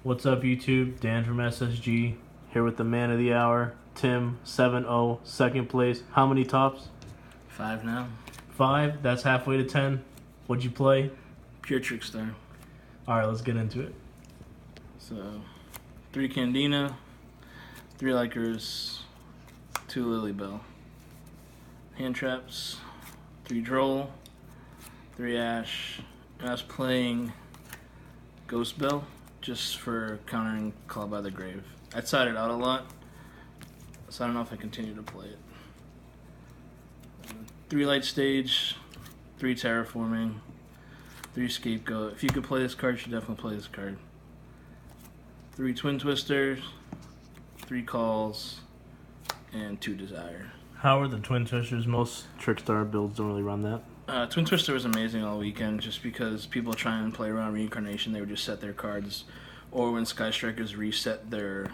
What's up, YouTube? Dan from SSG here with the man of the hour, Tim 7-0, second place. How many tops? 5 now. 5. That's halfway to 10. What'd you play? Pure Trickstar. All right, let's get into it. So, 3 Candina, 3 Likers, 2 Lily Bell. Hand traps, 3 Droll, 3 Ash. And I was playing Ghost Bell just for countering Call by the Grave. I tried it out a lot, so I don't know if I continue to play it. 3 Light Stage, 3 Terraforming, 3 Scapegoat. If you could play this card, you should definitely play this card. 3 Twin Twisters, 3 Calls, and 2 Desire. How are the Twin Twisters? Most Trickstar builds don't really run that. Twin Twister was amazing all weekend just because people try and play around Reincarnation. They would just set their cards, or when Sky Strikers reset their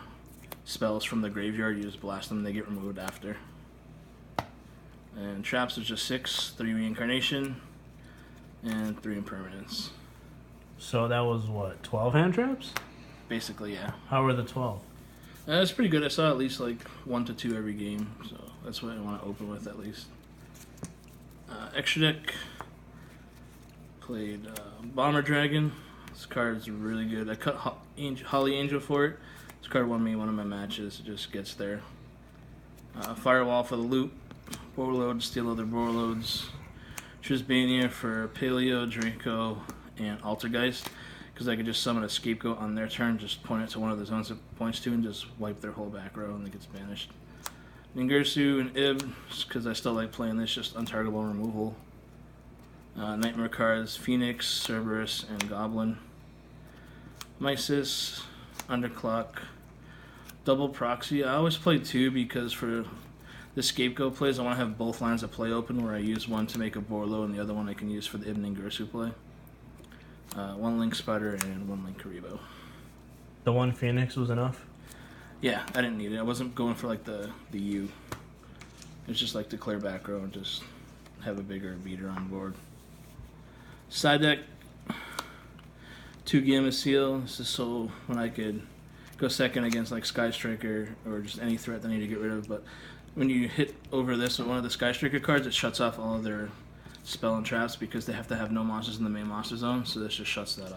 spells from the graveyard, you just blast them and they get removed after. And traps was just 6, 3 Reincarnation, and 3 Impermanence. So that was what, 12 hand traps? Basically, yeah. How were the 12? It's pretty good. I saw at least like 1 to 2 every game, so that's what I want to open with at least. Extra deck, played Bomber Dragon. This card's really good. I cut Holly Angel for it. This card won me one of my matches. It just gets there. Firewall for the loot. Borload, steal other Borloads. Trisbania for Paleo, Draco, and Altergeist. Because I could just summon a Scapegoat on their turn, just point it to one of the zones it points to, and just wipe their whole back row, and it gets banished. Ningirsu and Ib, because I still like playing this, just untargetable removal. Nightmare cards, Phoenix, Cerberus, and Goblin. Mysis, Underclock, Double Proxy. I always play 2 because for the Scapegoat plays, I want to have both lines of play open where I use one to make a Borlo and the other one I can use for the Ib Ningirsu play. 1 Link Spider and 1 Link Karibo. The 1 Phoenix was enough? Yeah, I didn't need it. I wasn't going for like the U. It's just like to clear back row and just have a bigger beater on board. Side deck, 2 Gamma Seal. This is so when I could go second against like Sky Striker or just any threat that I need to get rid of. But when you hit over this with one of the Sky Striker cards, it shuts off all of their spell and traps because they have to have no monsters in the main monster zone. So this just shuts that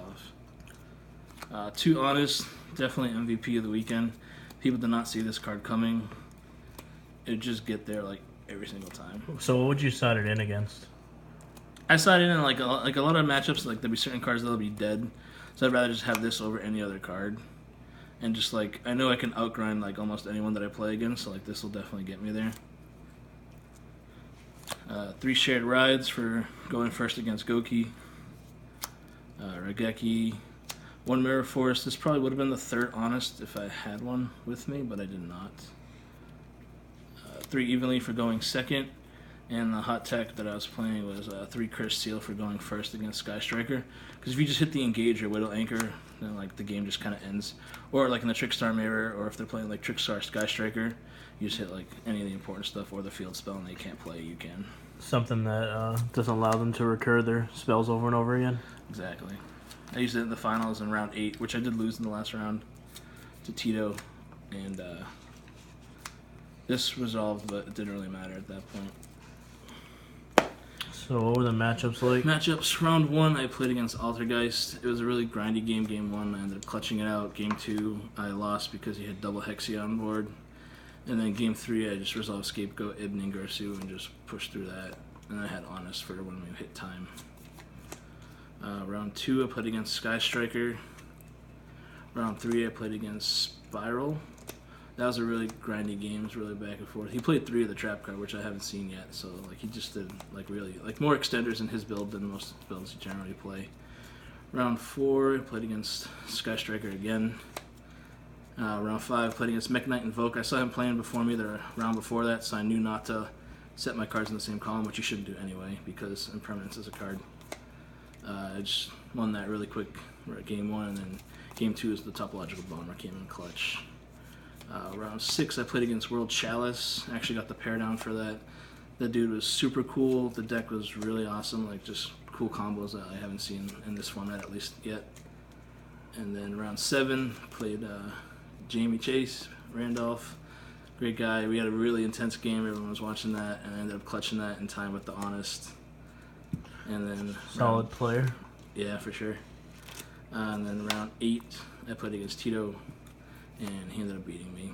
off. 2 Honest, definitely MVP of the weekend. People did not see this card coming. It just get there like every single time. So what would you side it in against? I sided in like a lot of matchups. Like there'll be certain cards that'll be dead, so I'd rather just have this over any other card. And just like I know I can outgrind like almost anyone that I play against, so like this will definitely get me there. 3 Shared Rides for going first against Goki. Regeki. 1 Mirror Force. This probably would have been the 3rd Honest if I had one with me, but I did not. 3 Evenly for going second. And the hot tech that I was playing was 3 Curse Seal for going first against Sky Striker. Because if you just hit the Engage or Widow Anchor, then like the game just kind of ends. Or like in the Trickstar Mirror, or if they're playing like Trickstar Sky Striker, you just hit like any of the important stuff or the field spell and they can't play, you can. Something that doesn't allow them to recur their spells over and over again? Exactly. I used it in the finals in round 8, which I did lose in the last round to Tito, and this resolved, but it didn't really matter at that point. So what were the matchups like? Matchups, round 1, I played against Altergeist. It was a really grindy game. Game 1, I ended up clutching it out. Game 2, I lost because he had double Hexia on board. And then game 3, I just resolved Scapegoat, Ib Ningirsu, and just pushed through that. And I had Honest for when we hit time. Round 2, I played against Sky Striker. Round 3, I played against Spiral. That was a really grindy game. It was really back and forth. He played 3 of the trap card, which I haven't seen yet. So like he just did like really like more extenders in his build than most builds he generally play. Round 4, I played against Sky Striker again. Round 5, I played against Mech Knight Invoke. I saw him playing before me the round before that, so I knew not to set my cards in the same column, which you shouldn't do anyway because Impermanence is a card. I just won that really quick game 1, and then game 2 is the Topological Bomber came in clutch. Round 6, I played against World Chalice. I actually got the pair down for that. The dude was super cool. The deck was really awesome, like just cool combos that I haven't seen in this format at least yet. And then round 7, played Jamie Chase, Randolph. Great guy. We had a really intense game. Everyone was watching that, and I ended up clutching that in time with the Honest. And then Solid player. Yeah, for sure. And then round 8, I played against Tito, and he ended up beating me.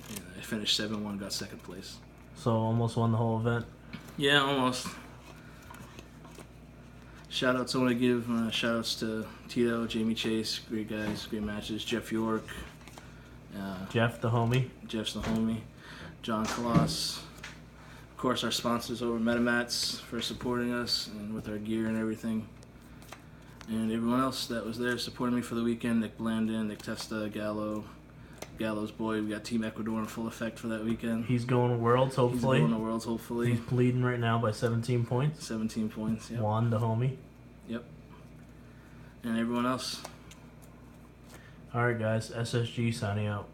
And I finished 7-1, got second place. So almost won the whole event. Yeah, almost. Shout outs, I want to give shout outs to Tito, Jamie Chase, great guys, great matches. Jeff York. Jeff, the homie. Jeff's the homie. John Coloss. Of course, our sponsors over MetaMats for supporting us and with our gear and everything. And everyone else that was there supporting me for the weekend. Nick Blandon, Nick Testa, Gallo's boy. We got Team Ecuador in full effect for that weekend. He's going to Worlds, hopefully. He's going to Worlds, hopefully. He's leading right now by 17 points. 17 points, yep. Juan, the homie. Yep. And everyone else. All right, guys. SSG signing out.